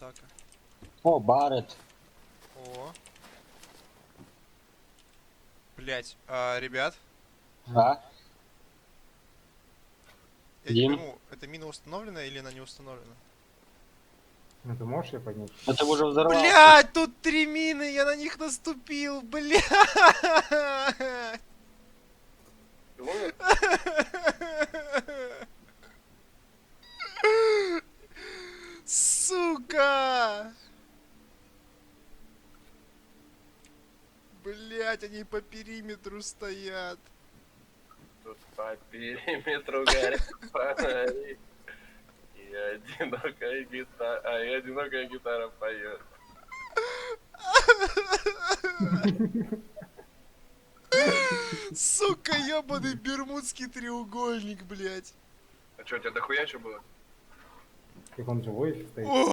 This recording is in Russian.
атака. О, Барет. О. Блять, ребят, А? я не Дим? пойму, эта мина установлена или она не установлена? Ну ты можешь ее поднять? Это уже взорвался. Блять, тут 3 мины, я на них наступил, блять. Сука! Блять, они по периметру стоят. Тут по периметру горят фонари. И одинокая гитара поет. Сука, ебаный бермудский треугольник, блять. А что, у тебя дохуя что было? Так он живой еще стоит.